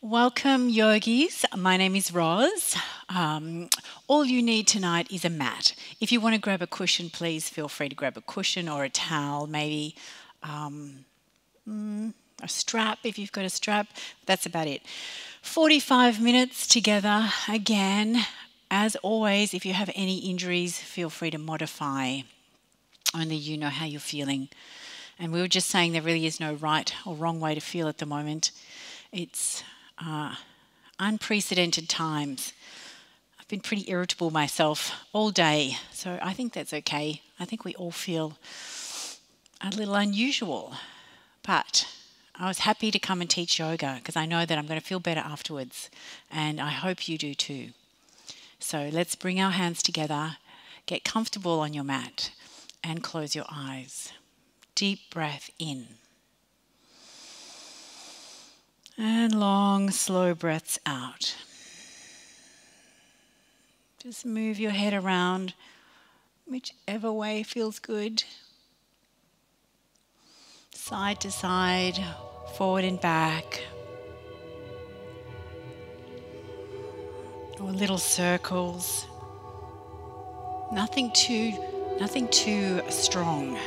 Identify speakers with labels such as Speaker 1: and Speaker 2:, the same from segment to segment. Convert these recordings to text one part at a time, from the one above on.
Speaker 1: Welcome, yogis. My name is Roz. All you need tonight is a mat. If you want to grab a cushion, please feel free to grab a cushion or a towel, maybe a strap if you've got a strap. That's about it. 45 minutes together again. As always, if you have any injuries, feel free to modify. Only you know how you're feeling. And we were just saying there really is no right or wrong way to feel at the moment. It's unprecedented times. I've been pretty irritable myself all day, so I think that's okay. I think we all feel a little unusual, but I was happy to come and teach yoga because I know that I'm going to feel better afterwards, and I hope you do too. So let's bring our hands together, get comfortable on your mat, and close your eyes. Deep breath in. And long, slow breaths out. Just move your head around whichever way feels good. Side to side, forward and back. Or little circles. Nothing too strong.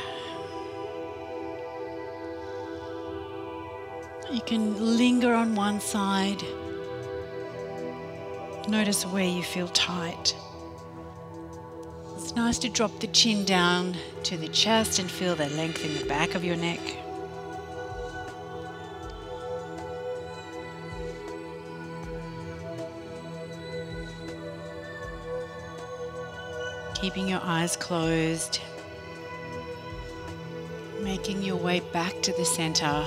Speaker 1: You can linger on one side. Notice where you feel tight. It's nice to drop the chin down to the chest and feel the length in the back of your neck. Keeping your eyes closed. Making your way back to the center.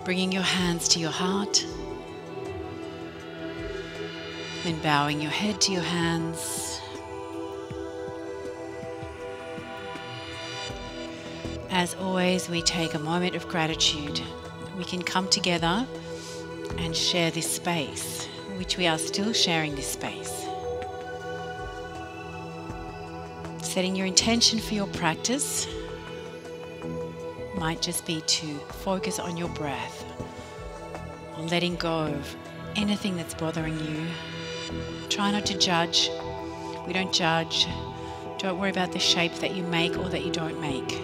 Speaker 1: Bringing your hands to your heart, then bowing your head to your hands. As always, we take a moment of gratitude. We can come together and share this space, which we are still sharing this space. Setting your intention for your practice might just be to focus on your breath or letting go of anything that's bothering you. Try not to judge. We don't judge. Don't worry about the shape that you make or that you don't make.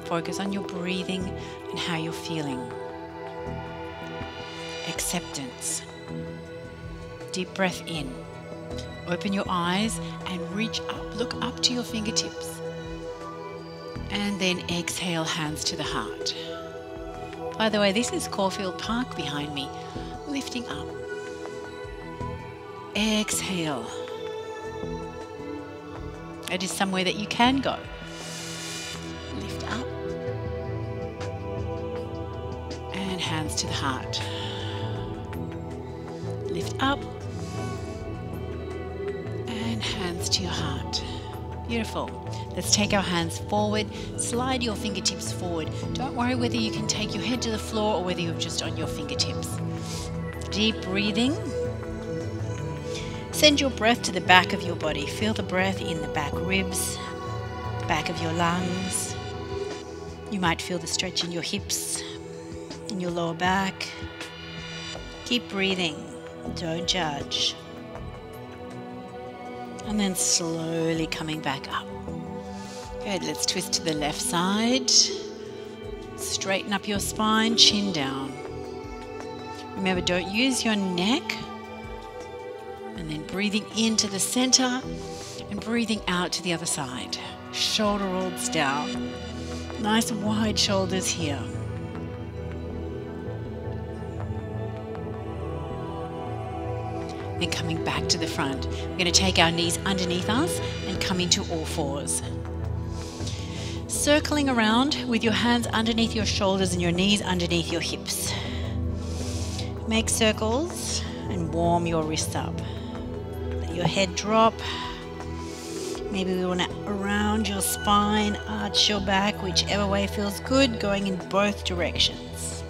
Speaker 1: Focus on your breathing and how you're feeling. Acceptance. Deep breath in. Open your eyes and reach up. Look up to your fingertips. And then exhale, hands to the heart. By the way, this is Caulfield Park behind me. Lifting up. Exhale. It is somewhere that you can go. Lift up. And hands to the heart. Lift up. And hands to your heart. Beautiful. Let's take our hands forward. Slide your fingertips forward. Don't worry whether you can take your head to the floor or whether you're just on your fingertips. Deep breathing. Send your breath to the back of your body. Feel the breath in the back ribs, back of your lungs. You might feel the stretch in your hips, in your lower back. Keep breathing. Don't judge. And then slowly coming back up. Good, let's twist to the left side. Straighten up your spine, chin down. Remember, don't use your neck. And then breathing into the center and breathing out to the other side. Shoulder rolls down. Nice wide shoulders here. Then coming back to the front. We're going to take our knees underneath us and come into all fours. Circling around with your hands underneath your shoulders and your knees underneath your hips. Make circles and warm your wrists up. Let your head drop. Maybe we want to round your spine, arch your back, whichever way feels good, going in both directions.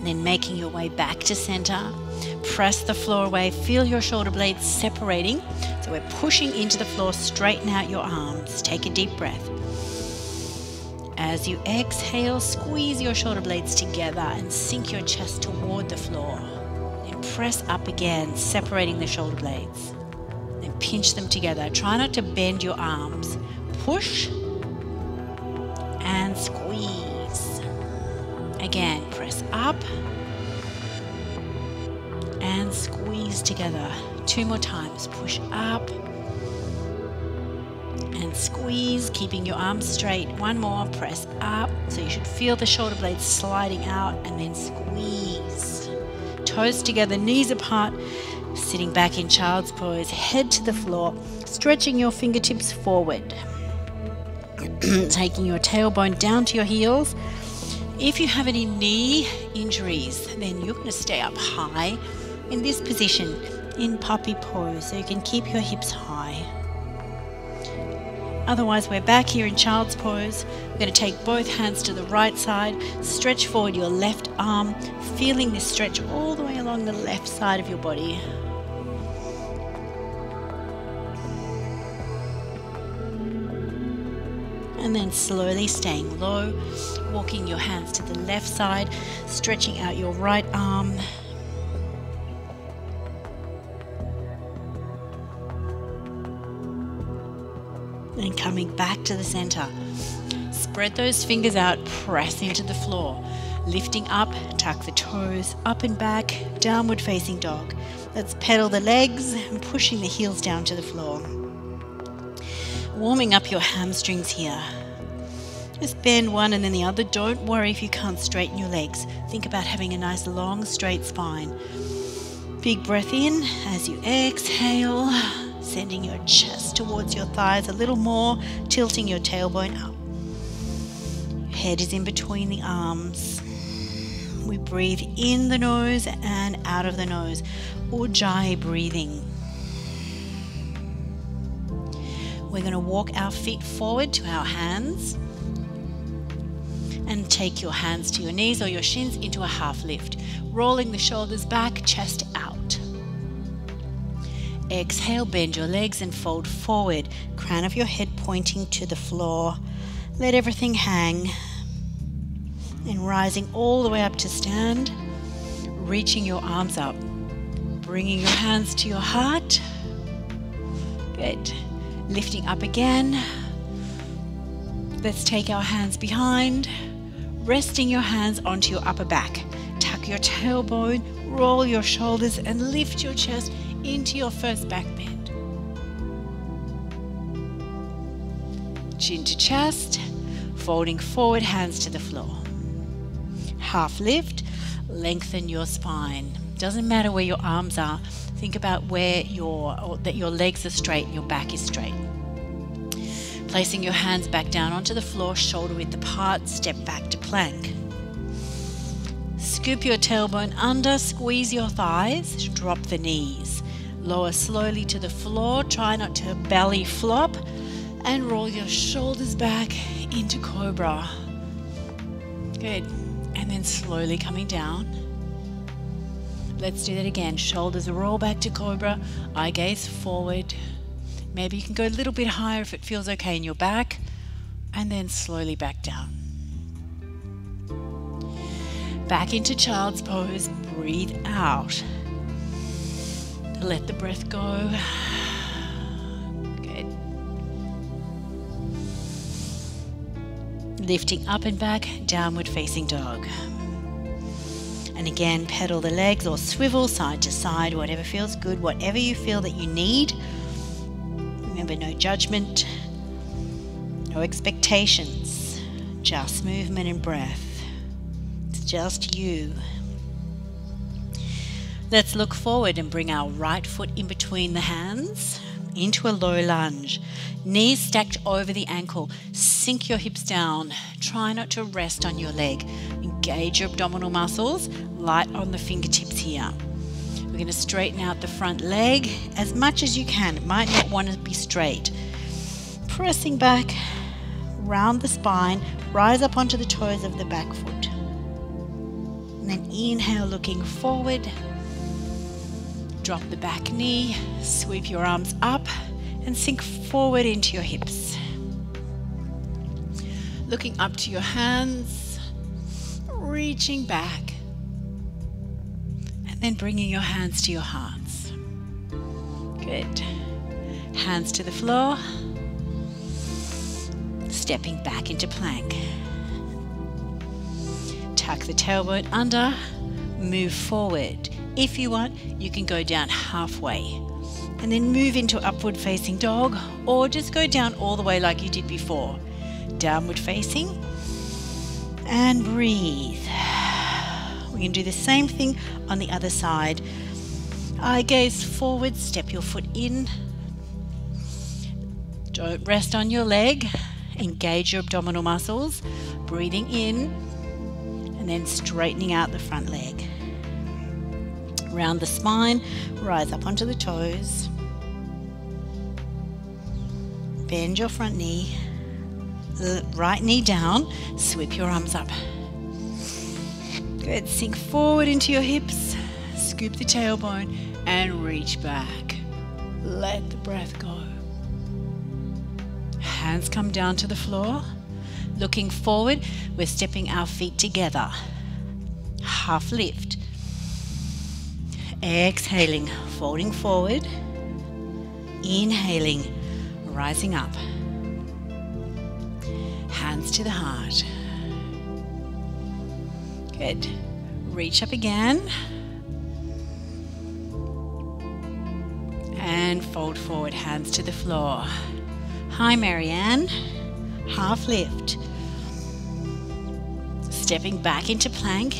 Speaker 1: then making your way back to center. Press the floor away, feel your shoulder blades separating. So we're pushing into the floor, straighten out your arms. Take a deep breath. As you exhale, squeeze your shoulder blades together and sink your chest toward the floor. Then press up again, separating the shoulder blades. Then pinch them together. Try not to bend your arms. Push and squeeze. Again, press up and squeeze together. 2 more times. Push up and squeeze, keeping your arms straight. 1 more. Press up. So you should feel the shoulder blades sliding out, and then squeeze. Toes together, knees apart. Sitting back in child's pose, head to the floor, stretching your fingertips forward. Taking your tailbone down to your heels. If you have any knee injuries, then you're going to stay up high in this position in puppy pose, so you can keep your hips high. Otherwise, we're back here in child's pose. We're going to take both hands to the right side, stretch forward your left arm, feeling this stretch all the way along the left side of your body. And then slowly staying low, walking your hands to the left side, stretching out your right arm. And coming back to the center. Spread those fingers out, press into the floor. Lifting up, tuck the toes, up and back, downward facing dog. Let's pedal the legs and pushing the heels down to the floor. Warming up your hamstrings here. Just bend one and then the other. Don't worry if you can't straighten your legs. Think about having a nice long straight spine. Big breath in as you exhale, sending your chest towards your thighs a little more, tilting your tailbone up. Head is in between the arms. We breathe in the nose and out of the nose. Ujjayi breathing. We're going to walk our feet forward to our hands and take your hands to your knees or your shins into a half lift, rolling the shoulders back, chest out. Exhale, bend your legs and fold forward, crown of your head pointing to the floor. Let everything hang. And rising all the way up to stand, reaching your arms up, bringing your hands to your heart. Good. Lifting up again. Let's take our hands behind, resting your hands onto your upper back. Tuck your tailbone, roll your shoulders and lift your chest into your first back bend. Chin to chest, folding forward, hands to the floor. Half lift, lengthen your spine. Doesn't matter where your arms are. Think about where that your legs are straight and your back is straight. Placing your hands back down onto the floor, shoulder width apart, step back to plank. Scoop your tailbone under, squeeze your thighs, drop the knees. Lower slowly to the floor, try not to belly flop, and roll your shoulders back into cobra. Good. And then slowly coming down. Let's do that again. Shoulders roll back to cobra, eye gaze forward. Maybe you can go a little bit higher if it feels okay in your back, and then slowly back down. Back into child's pose, breathe out. Let the breath go. Good. Lifting up and back, downward facing dog. And again, pedal the legs or swivel side to side, whatever feels good, whatever you feel that you need. Remember, no judgment, no expectations, just movement and breath. It's just you. Let's look forward and bring our right foot in between the hands into a low lunge. Knees stacked over the ankle. Sink your hips down. Try not to rest on your leg. Engage your abdominal muscles. Light on the fingertips here. We're going to straighten out the front leg as much as you can. It might not want to be straight. Pressing back, round the spine, rise up onto the toes of the back foot. And then inhale, looking forward. Drop the back knee, sweep your arms up and sink forward into your hips. Looking up to your hands, reaching back, and then bringing your hands to your hearts. Good. Hands to the floor, stepping back into plank. Tuck the tailbone under, move forward. If you want, you can go down halfway and then move into upward facing dog, or just go down all the way like you did before. Downward facing and breathe. We can do the same thing on the other side. Eye gaze forward, step your foot in. Don't rest on your leg. Engage your abdominal muscles. Breathing in and then straightening out the front leg. Round the spine, rise up onto the toes. Bend your front knee. Right knee down, sweep your arms up. Good, sink forward into your hips, scoop the tailbone and reach back. Let the breath go. Hands come down to the floor. Looking forward, we're stepping our feet together. Half lift. Exhaling, folding forward. Inhaling, rising up. Hands to the heart. Good. Reach up again. And fold forward, hands to the floor. Hi, Marianne. Half lift. Stepping back into plank.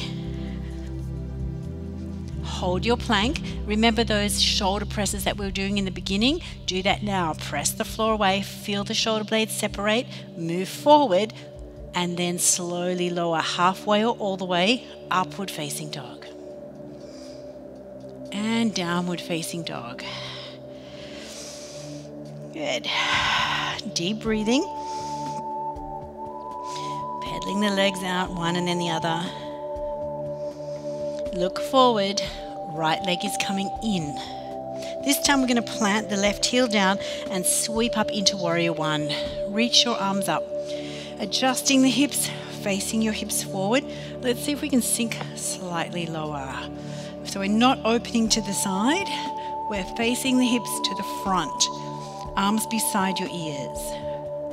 Speaker 1: Hold your plank. Remember those shoulder presses that we were doing in the beginning? Do that now. Press the floor away. Feel the shoulder blades separate. Move forward. And then slowly lower halfway or all the way. Upward facing dog. And downward facing dog. Good. Deep breathing. Pedaling the legs out, one and then the other. Look forward. Right leg is coming in. This time we're going to plant the left heel down and sweep up into warrior one. Reach your arms up. Adjusting the hips, facing your hips forward. Let's see if we can sink slightly lower. So we're not opening to the side. We're facing the hips to the front. Arms beside your ears.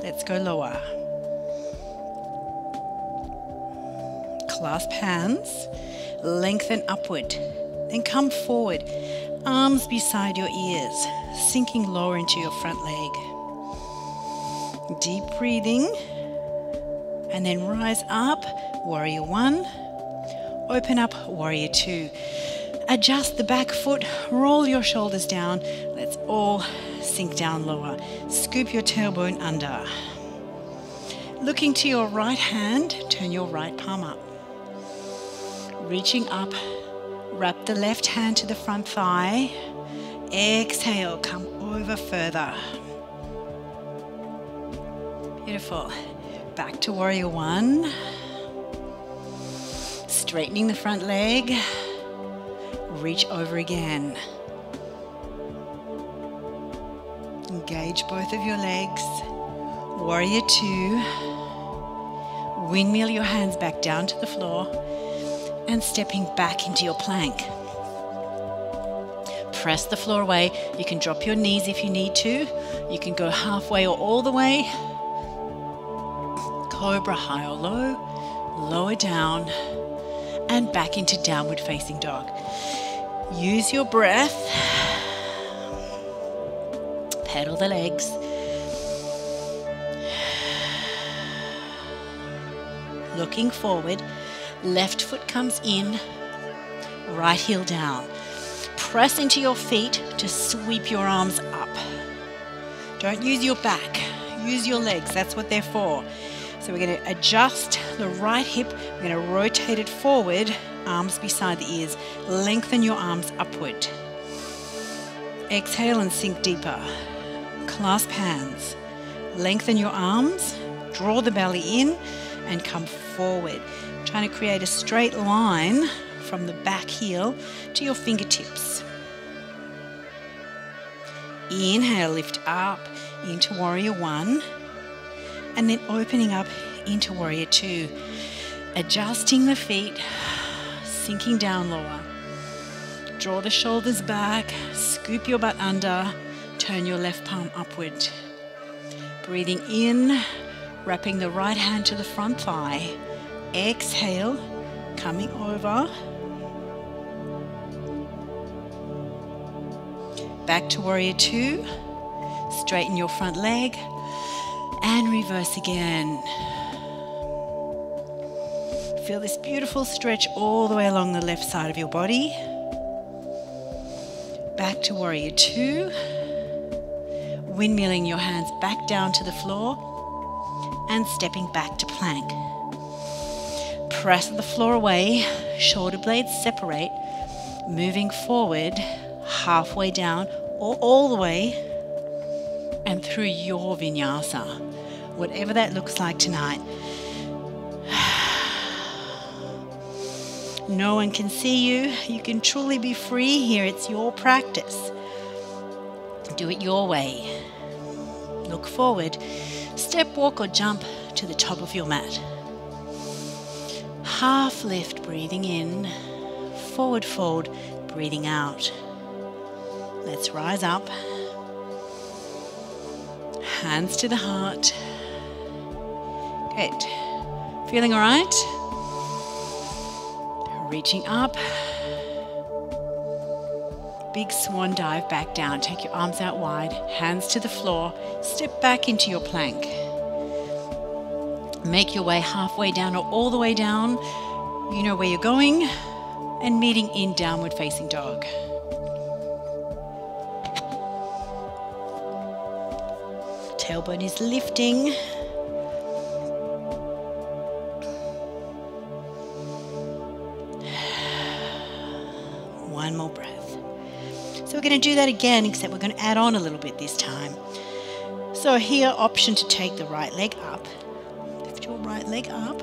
Speaker 1: Let's go lower. Clasp hands. Lengthen upward. Then come forward. Arms beside your ears. Sinking lower into your front leg. Deep breathing. And then rise up. Warrior one. Open up. Warrior two. Adjust the back foot. Roll your shoulders down. Let's all sink down lower. Scoop your tailbone under. Looking to your right hand, turn your right palm up. Reaching up, wrap the left hand to the front thigh. Exhale, come over further. Beautiful. Back to warrior one. Straightening the front leg. Reach over again. Engage both of your legs. Warrior two. Windmill your hands back down to the floor and stepping back into your plank. Press the floor away. You can drop your knees if you need to. You can go halfway or all the way. Cobra, high or low. Lower down and back into downward facing dog. Use your breath. Pedal the legs. Looking forward. Left foot comes in. Right heel down. Press into your feet to sweep your arms up. Don't use your back. Use your legs. That's what they're for. So we're going to adjust the right hip. We're going to rotate it forward. Arms beside the ears. Lengthen your arms upward. Exhale and sink deeper. Clasp hands. Lengthen your arms. Draw the belly in and come forward. Trying to create a straight line from the back heel to your fingertips. Inhale, lift up into Warrior One, and then opening up into Warrior Two. Adjusting the feet, sinking down lower. Draw the shoulders back, scoop your butt under, turn your left palm upward. Breathing in, wrapping the right hand to the front thigh. Exhale, coming over. Back to Warrior Two. Straighten your front leg and reverse again. Feel this beautiful stretch all the way along the left side of your body. Back to Warrior Two. Windmilling your hands back down to the floor and stepping back to plank. Press the floor away, shoulder blades separate, moving forward, halfway down or all the way and through your vinyasa, whatever that looks like tonight. No one can see you. You can truly be free here. It's your practice. Do it your way. Look forward. Step, walk or jump to the top of your mat. Half lift, breathing in. Forward fold, breathing out. Let's rise up. Hands to the heart. Good. Feeling all right? Reaching up. Big swan dive back down. Take your arms out wide, hands to the floor. Step back into your plank. Make your way halfway down or all the way down. You know where you're going. And meeting in downward facing dog. Tailbone is lifting. One more breath. So we're going to do that again, except we're going to add on a little bit this time. So here, option to take the right leg up. Lift your right leg up.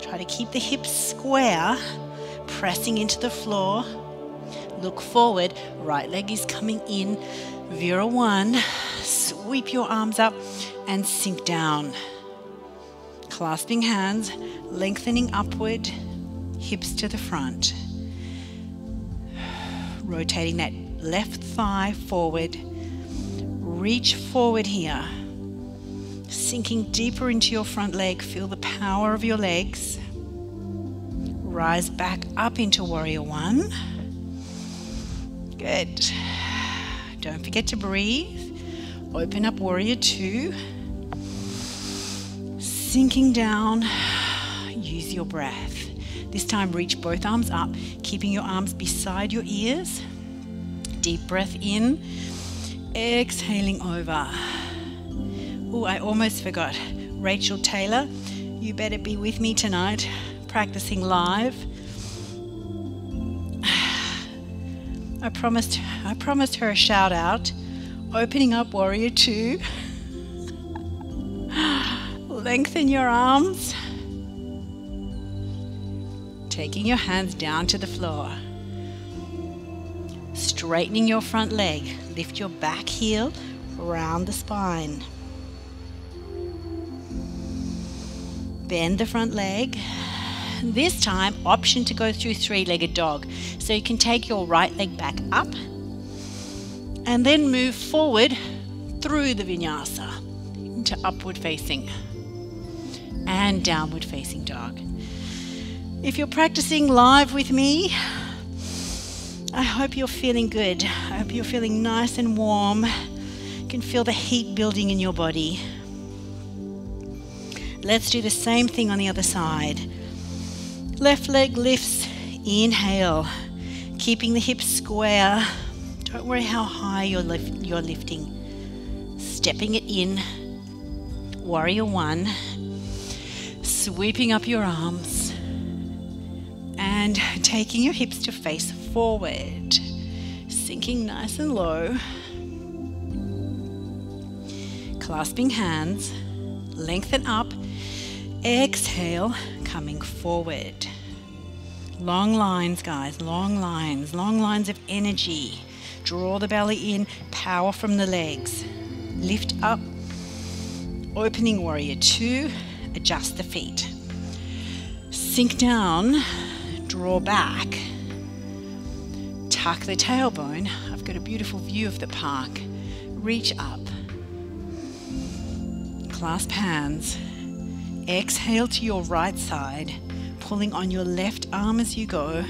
Speaker 1: Try to keep the hips square, pressing into the floor. Look forward. Right leg is coming in. Vira One. Sweep your arms up and sink down. Clasping hands, lengthening upward, hips to the front. Rotating that left thigh forward. Reach forward here. Sinking deeper into your front leg. Feel the power of your legs. Rise back up into Warrior One. Good. Don't forget to breathe. Open up Warrior Two. Sinking down. Use your breath. This time reach both arms up, keeping your arms beside your ears. Deep breath in. Exhaling over. Oh, I almost forgot. Rachel Taylor, you better be with me tonight, practicing live. I promised her a shout out. Opening up Warrior Two. Lengthen your arms. Taking your hands down to the floor. Straightening your front leg. Lift your back heel, round the spine. Bend the front leg. This time, option to go through three-legged dog. So you can take your right leg back up and then move forward through the vinyasa into upward facing and downward facing dog. If you're practicing live with me, I hope you're feeling good. I hope you're feeling nice and warm. You can feel the heat building in your body. Let's do the same thing on the other side. Left leg lifts, inhale, keeping the hips square. Don't worry how high you're lifting. Stepping it in, Warrior One, sweeping up your arms and taking your hips to face forward, sinking nice and low, clasping hands, lengthen up, exhale, coming forward. Long lines, guys, long lines of energy. Draw the belly in, power from the legs. Lift up, opening warrior two, adjust the feet. Sink down, draw back. Tuck the tailbone. I've got a beautiful view of the park. Reach up. Clasp hands. Exhale to your right side, pulling on your left arm as you go.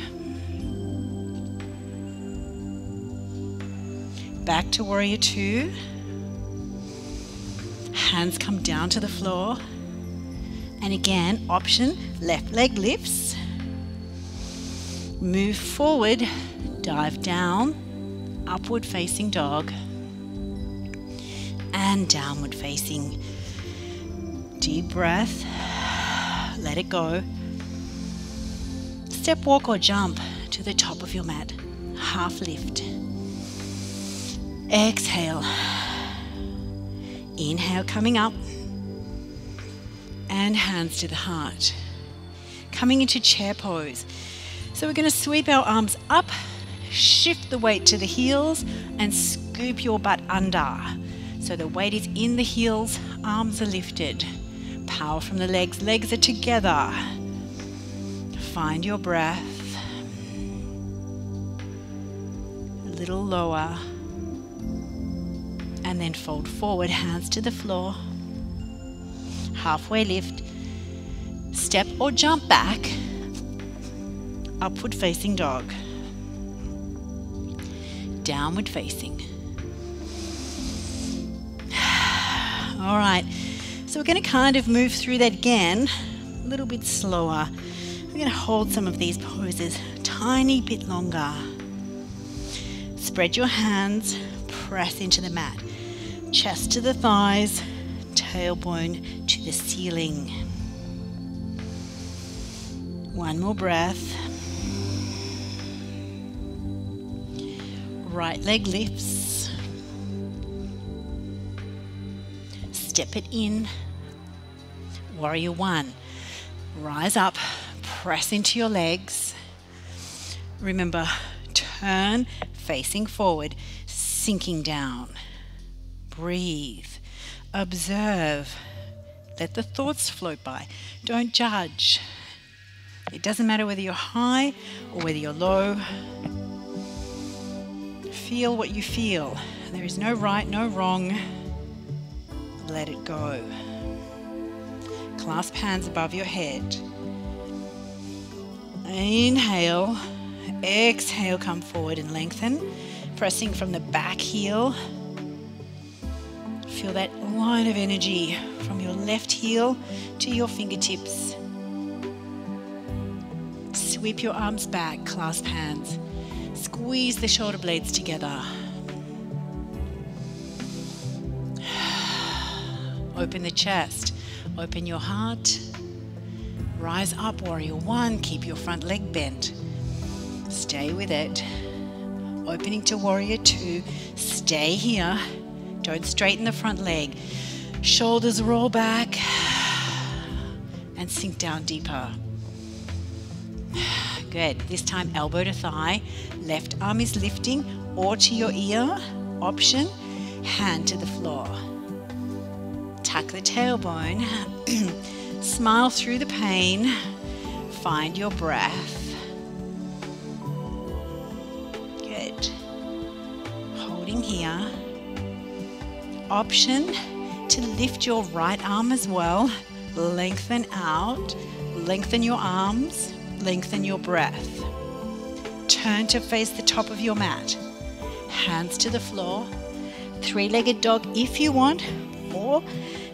Speaker 1: Back to warrior two. Hands come down to the floor. And again, option, left leg lifts. Move forward, dive down, upward facing dog. And downward facing. Deep breath, let it go. Step, walk or jump to the top of your mat. Half lift. Exhale. Inhale, coming up. And hands to the heart. Coming into chair pose. So we're going to sweep our arms up, shift the weight to the heels, and scoop your butt under. So the weight is in the heels, arms are lifted. Power from the legs, legs are together. Find your breath. A little lower. And then fold forward, hands to the floor. Halfway lift. Step or jump back. Upward facing dog. Downward facing. All right, so we're going to kind of move through that again, a little bit slower. We're going to hold some of these poses a tiny bit longer. Spread your hands, press into the mat. Chest to the thighs, tailbone to the ceiling. One more breath. Right leg lifts. Step it in. Warrior one. Rise up, press into your legs. Remember, turn facing forward, sinking down. Breathe. Observe. Let the thoughts float by. Don't judge. It doesn't matter whether you're high or whether you're low. Feel what you feel. There is no right, no wrong. Let it go. Clasp hands above your head. Inhale. Exhale, come forward and lengthen. Pressing from the back heel. Feel that line of energy from your left heel to your fingertips. Sweep your arms back, clasp hands. Squeeze the shoulder blades together. Open the chest. Open your heart. Rise up, warrior one. Keep your front leg bent. Stay with it. Opening to warrior two. Stay here. Don't straighten the front leg. Shoulders roll back and sink down deeper. Good. This time elbow to thigh. Left arm is lifting or to your ear. Option, hand to the floor. Tuck the tailbone. Smile through the pain. Find your breath. Good. Holding here. Option to lift your right arm as well. Lengthen out. Lengthen your arms. Lengthen your breath. Turn to face the top of your mat. Hands to the floor. Three-legged dog if you want, or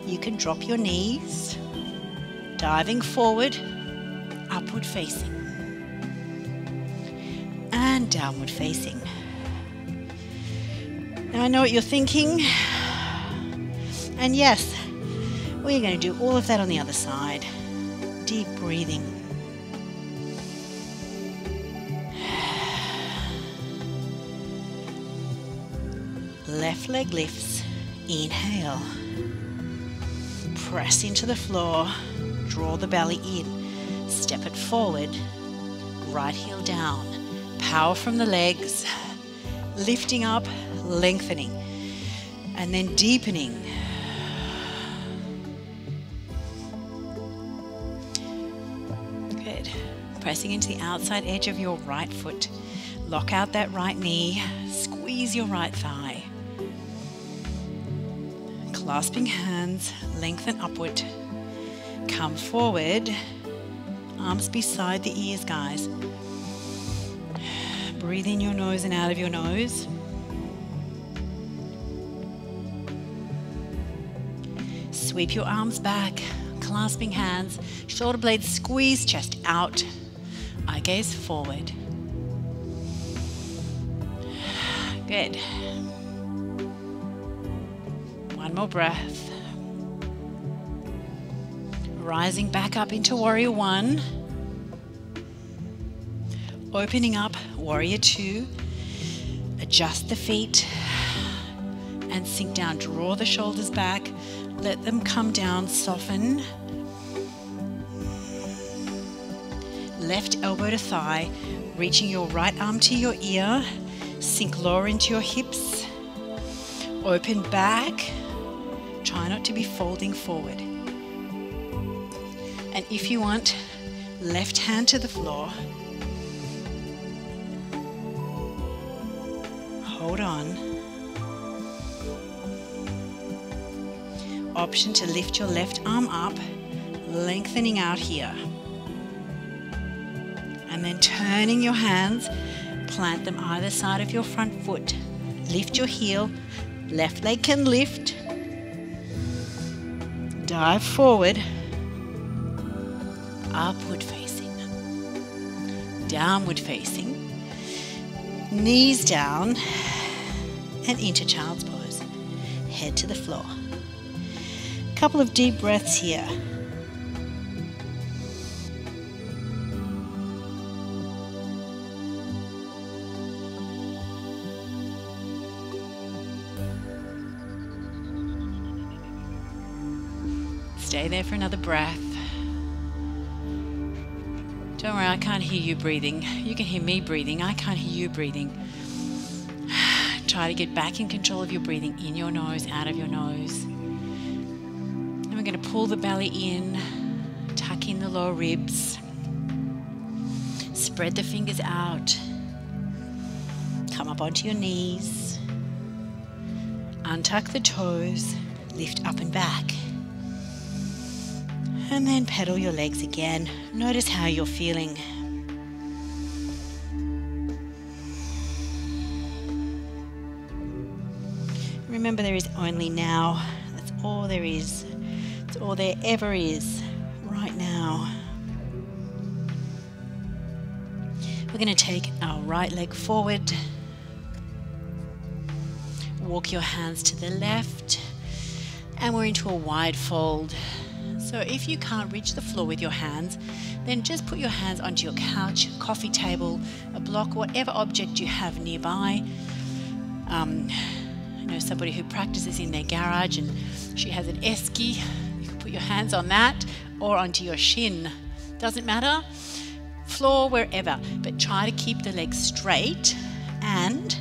Speaker 1: you can drop your knees. Diving forward, upward facing. And downward facing. Now I know what you're thinking. And yes, we're going to do all of that on the other side. Deep breathing. Left leg lifts. Inhale. Press into the floor. Draw the belly in. Step it forward. right heel down. Power from the legs, lifting up, lengthening, and then deepening. Good. Pressing into the outside edge of your right foot. Lock out that right knee, squeeze your right thigh. Clasping hands, lengthen upward. Come forward, arms beside the ears, guys. Breathe in your nose and out of your nose. Sweep your arms back, clasping hands, shoulder blades squeeze, chest out, eye gaze forward. Good. One more breath. Rising back up into Warrior One. Opening up, Warrior Two. Adjust the feet and sink down. Draw the shoulders back. Let them come down, soften. Left elbow to thigh, reaching your right arm to your ear. Sink lower into your hips. Open back. Try not to be folding forward. And if you want, left hand to the floor. Hold on. Option to lift your left arm up, lengthening out here. And then turning your hands, plant them either side of your front foot. Lift your heel, left leg can lift. Dive forward. Upward facing, downward facing, knees down, and into child's pose. Head to the floor. Couple of deep breaths here. Stay there for another breath. Don't worry, I can't hear you breathing. You can hear me breathing. I can't hear you breathing. Try to get back in control of your breathing, in your nose, out of your nose. And we're going to pull the belly in, tuck in the lower ribs. Spread the fingers out. Come up onto your knees. Untuck the toes. Lift up and back. And then pedal your legs again. Notice how you're feeling. Remember, there is only now. That's all there is. It's all there ever is right now. We're going to take our right leg forward. Walk your hands to the left. And we're into a wide fold. So if you can't reach the floor with your hands, then just put your hands onto your couch, coffee table, a block, whatever object you have nearby. I know somebody who practices in their garage and she has an esky. You can put your hands on that or onto your shin. Doesn't matter. Floor, wherever. But try to keep the legs straight, and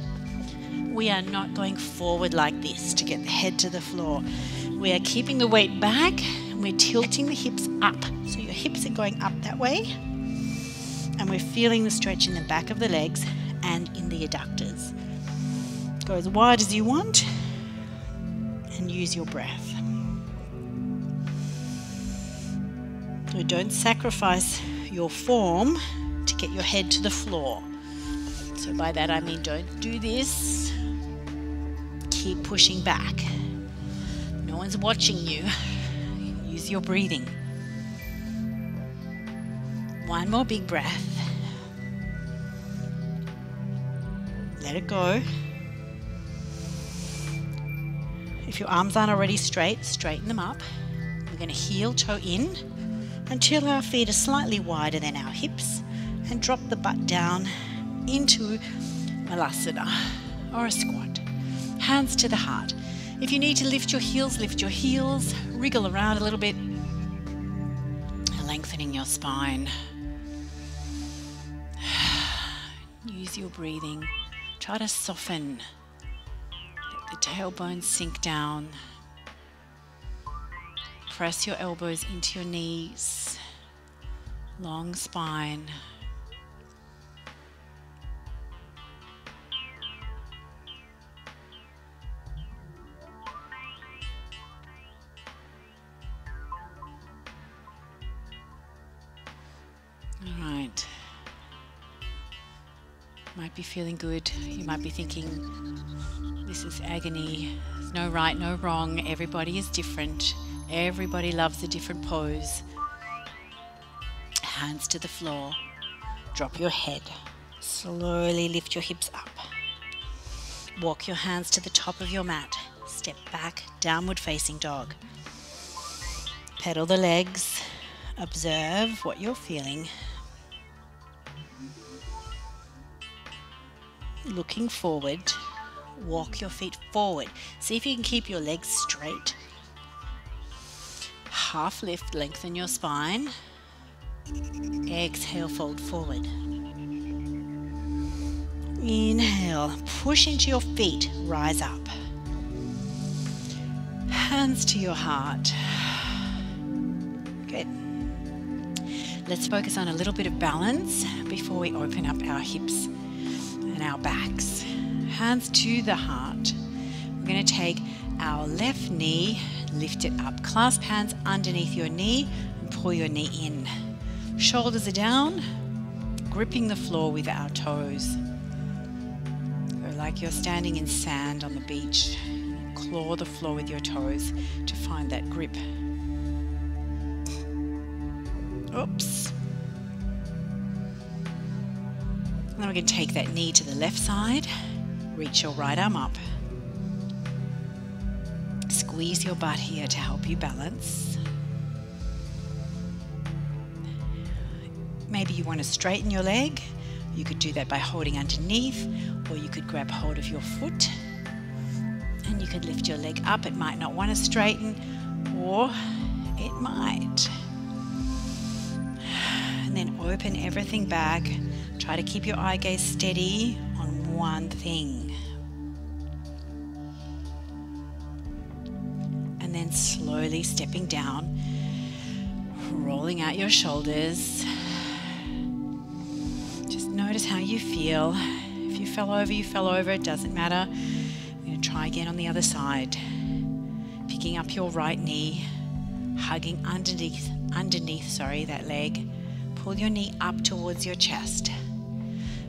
Speaker 1: we are not going forward like this to get the head to the floor. We are keeping the weight back. We're tilting the hips up. So your hips are going up that way. And we're feeling the stretch in the back of the legs and in the adductors. Go as wide as you want and use your breath. So don't sacrifice your form to get your head to the floor. So by that I mean don't do this. Keep pushing back. No one's watching you. Use your breathing. One more big breath. Let it go. If your arms aren't already straight, straighten them up. We're going to heel toe in until our feet are slightly wider than our hips, and drop the butt down into Malasana or a squat. Hands to the heart. If you need to lift your heels, wriggle around a little bit, lengthening your spine. Use your breathing. Try to soften. Let the tailbone sink down. Press your elbows into your knees. Long spine. All right. Might be feeling good. You might be thinking, this is agony. There's no right, no wrong. Everybody is different. Everybody loves a different pose. Hands to the floor. Drop your head. Slowly lift your hips up. Walk your hands to the top of your mat. Step back, downward facing dog. Pedal the legs. Observe what you're feeling. Looking forward, walk your feet forward. See if you can keep your legs straight. Half lift, lengthen your spine. Exhale, fold forward. Inhale, push into your feet, rise up. Hands to your heart. Good. Let's focus on a little bit of balance before we open up our hips and our backs. Hands to the heart. We're going to take our left knee, lift it up. Clasp hands underneath your knee and pull your knee in. Shoulders are down, gripping the floor with our toes. So like you're standing in sand on the beach. Claw the floor with your toes to find that grip. Oops. Then we're going to take that knee to the left side. Reach your right arm up. Squeeze your butt here to help you balance. Maybe you want to straighten your leg. You could do that by holding underneath, or you could grab hold of your foot and you could lift your leg up. It might not want to straighten, or it might. And then open everything back. Try to keep your eye gaze steady on one thing. And then slowly stepping down, rolling out your shoulders. Just notice how you feel. If you fell over, you fell over. It doesn't matter. We're going to try again on the other side. Picking up your right knee, hugging underneath that leg. Pull your knee up towards your chest.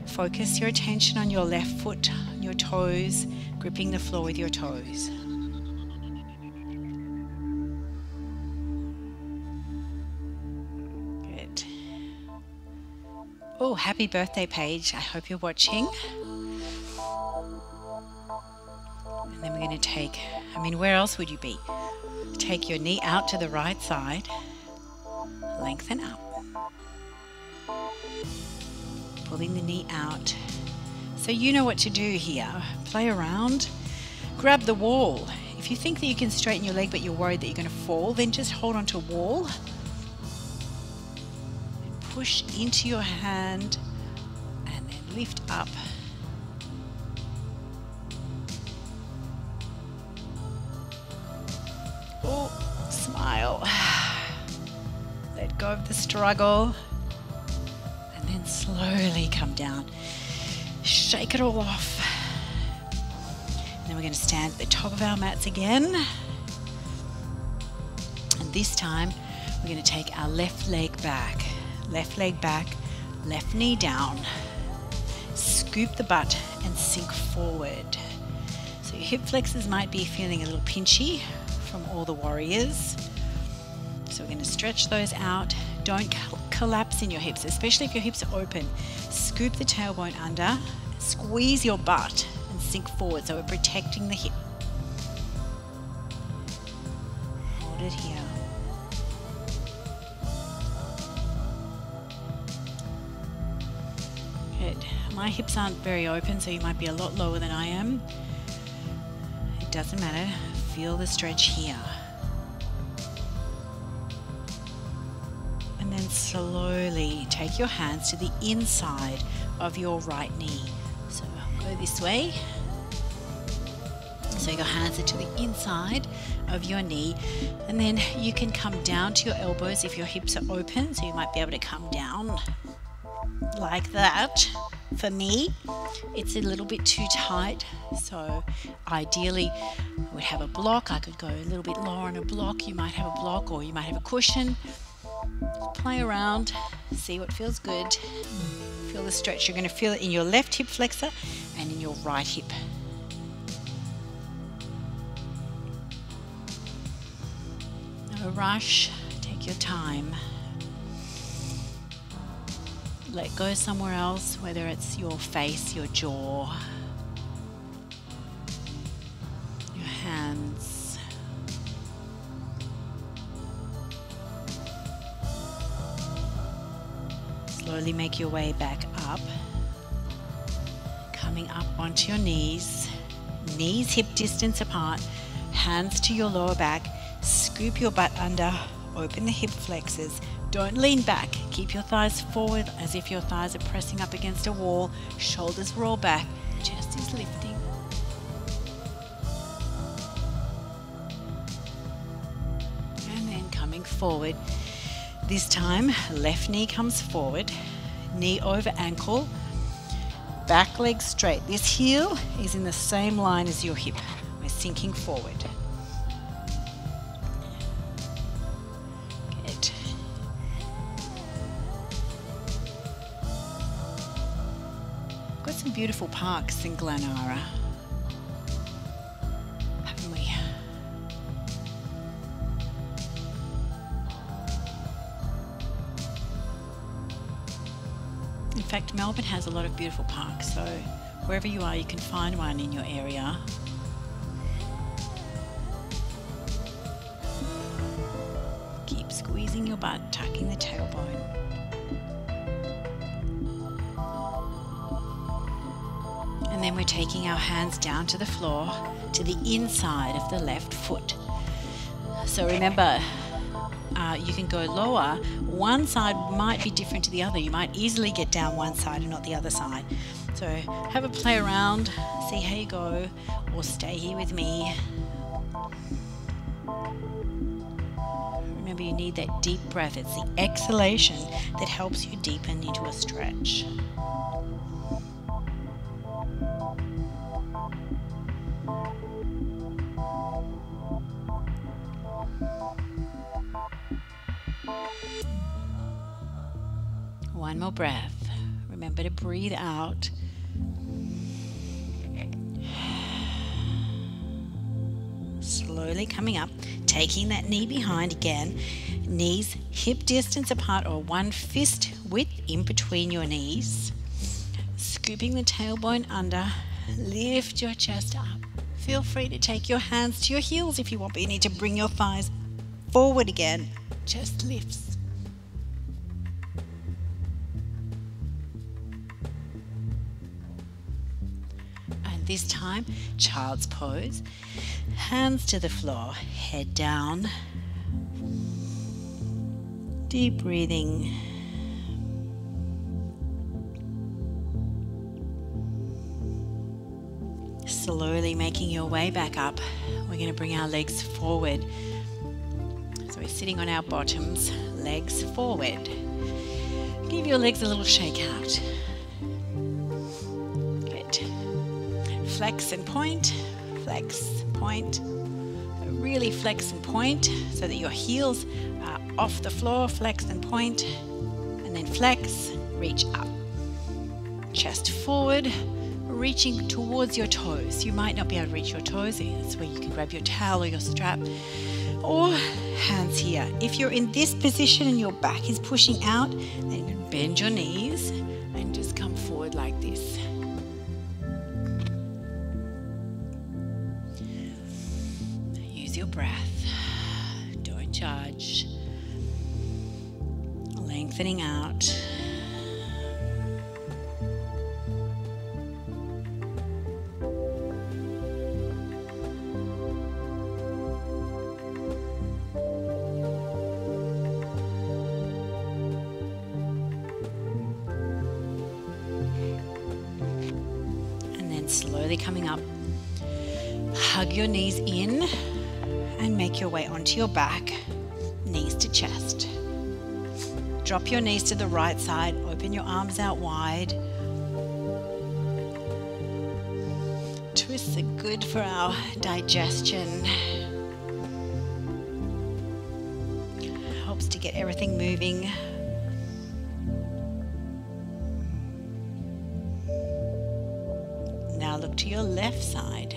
Speaker 1: Focus your attention on your left foot, on your toes, gripping the floor with your toes. Good. Oh, happy birthday, Paige. I hope you're watching. And then we're going to take, where else would you be? Take your knee out to the right side. Lengthen up. Pulling the knee out. So you know what to do here. Play around. Grab the wall. If you think that you can straighten your leg but you're worried that you're going to fall, then just hold onto a wall. Push into your hand and then lift up. Oh, smile. Let go of the struggle. And then slowly come down. Shake it all off. And then we're going to stand at the top of our mats again. And this time we're going to take our left leg back. Left leg back, left knee down. Scoop the butt and sink forward. So your hip flexors might be feeling a little pinchy from all the warriors. So we're going to stretch those out. Don't collapse in your hips, especially if your hips are open. Scoop the tailbone under, squeeze your butt and sink forward so we're protecting the hip. Hold it here. Good. My hips aren't very open, so you might be a lot lower than I am. It doesn't matter. Feel the stretch here. And then slowly take your hands to the inside of your right knee. So go this way. So your hands are to the inside of your knee, and then you can come down to your elbows if your hips are open, so you might be able to come down like that. For me, it's a little bit too tight, so ideally I would have a block. I could go a little bit lower on a block. You might have a block, or you might have a cushion. Play around, see what feels good. Feel the stretch. You're going to feel it in your left hip flexor and in your right hip. No rush, take your time. Let go somewhere else, whether it's your face, your jaw, your hands. Slowly make your way back up, coming up onto your knees, knees hip distance apart, hands to your lower back, scoop your butt under, open the hip flexors. Don't lean back, keep your thighs forward as if your thighs are pressing up against a wall, shoulders roll back, chest is lifting. And then coming forward. This time, left knee comes forward, knee over ankle, back leg straight. This heel is in the same line as your hip. We're sinking forward. Good. Got some beautiful parks in Glenara, haven't we? In fact, Melbourne has a lot of beautiful parks, so wherever you are, you can find one in your area. Keep squeezing your butt, tucking the tailbone. And then we're taking our hands down to the floor, to the inside of the left foot. So remember, you can go lower. One side might be different to the other. You might easily get down one side and not the other side. So have a play around, see how you go, or stay here with me. Remember, you need that deep breath. It's the exhalation that helps you deepen into a stretch. One more breath. Remember to breathe out. Slowly coming up, taking that knee behind again. Knees hip distance apart, or one fist width in between your knees. Scooping the tailbone under. Lift your chest up. Feel free to take your hands to your heels if you want, but you need to bring your thighs forward again. Chest lifts. This time, child's pose. Hands to the floor, head down. Deep breathing. Slowly making your way back up. We're going to bring our legs forward. So we're sitting on our bottoms, legs forward. Give your legs a little shake out. Flex and point, really flex and point so that your heels are off the floor, flex and point, and then flex, reach up. Chest forward, reaching towards your toes. You might not be able to reach your toes, that's where you can grab your towel or your strap, or hands here. If you're in this position and your back is pushing out, then you can bend your knees and just come forward like this. Your breath, don't judge, lengthening out. slowly coming up. Hug your knees in and make your way onto your back, knees to chest. Drop your knees to the right side, open your arms out wide. Twists are good for our digestion. Helps to get everything moving. Now look to your left side.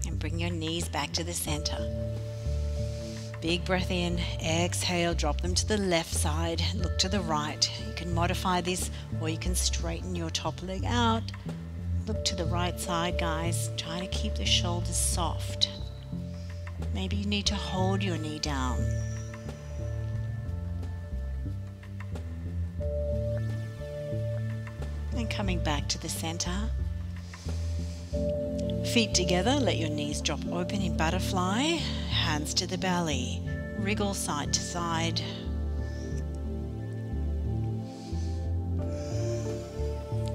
Speaker 1: And bring your knees back to the center. Big breath in, exhale, drop them to the left side, look to the right. You can modify this or you can straighten your top leg out. Look to the right side, guys. Try to keep the shoulders soft. Maybe you need to hold your knee down. And coming back to the center. Feet together, let your knees drop open in butterfly. Hands to the belly. Wriggle side to side.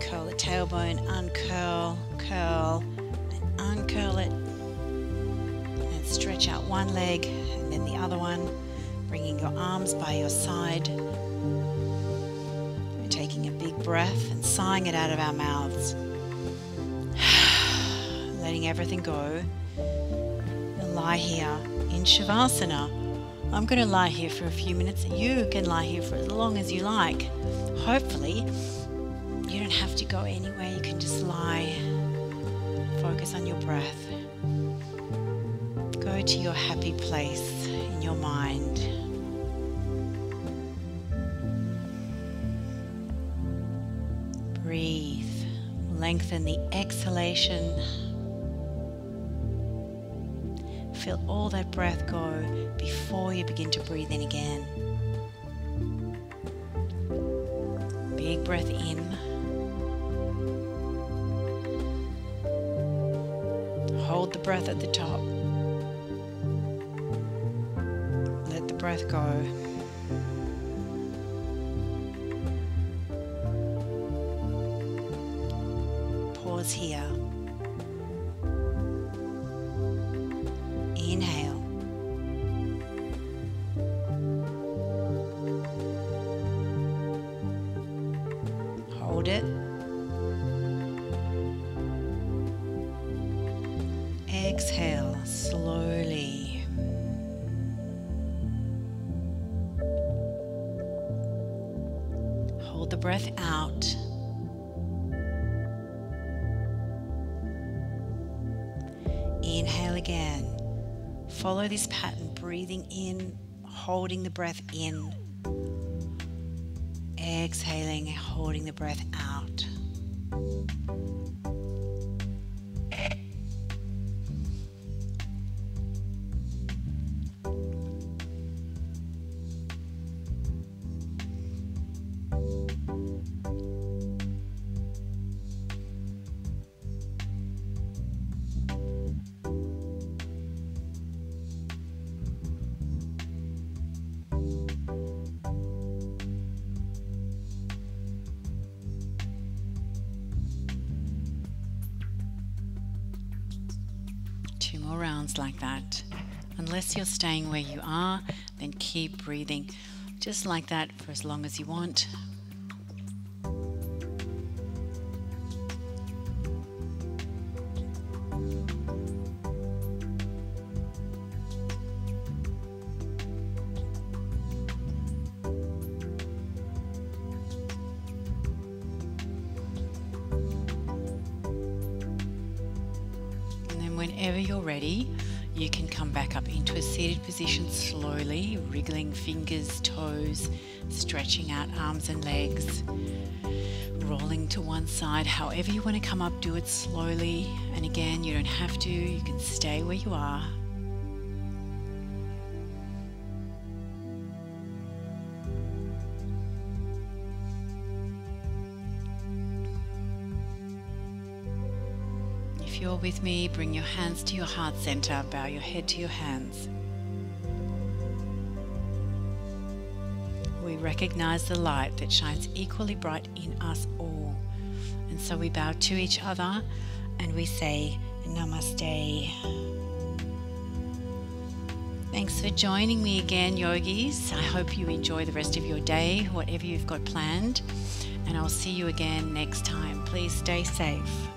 Speaker 1: Curl the tailbone, uncurl, curl, and uncurl it. And stretch out one leg and then the other one, bringing your arms by your side. We're taking a big breath and sighing it out of our mouths. Letting everything go. You'll lie here in Shavasana. I'm going to lie here for a few minutes. You can lie here for as long as you like. Hopefully, you don't have to go anywhere. You can just lie. Focus on your breath. Go to your happy place in your mind. Breathe. Lengthen the exhalation. Feel all that breath go before you begin to breathe in again. Big breath in. Hold the breath at the top. Let the breath go. Pause here. Inhale. Hold it. Exhale slowly. Hold the breath out. Inhale again. Follow this pattern, breathing in, holding the breath in, exhaling, holding the breath out. Two more rounds like that. Unless you're staying where you are, then keep breathing just like that for as long as you want. Whenever you're ready, you can come back up into a seated position slowly, wriggling fingers, toes, stretching out arms and legs, rolling to one side. However you want to come up, do it slowly. And again, you don't have to, you can stay where you are. If you're with me, bring your hands to your heart center, bow your head to your hands. We recognize the light that shines equally bright in us all. And so we bow to each other and we say Namaste. Thanks for joining me again, yogis. I hope you enjoy the rest of your day, whatever you've got planned, and I'll see you again next time. Please stay safe.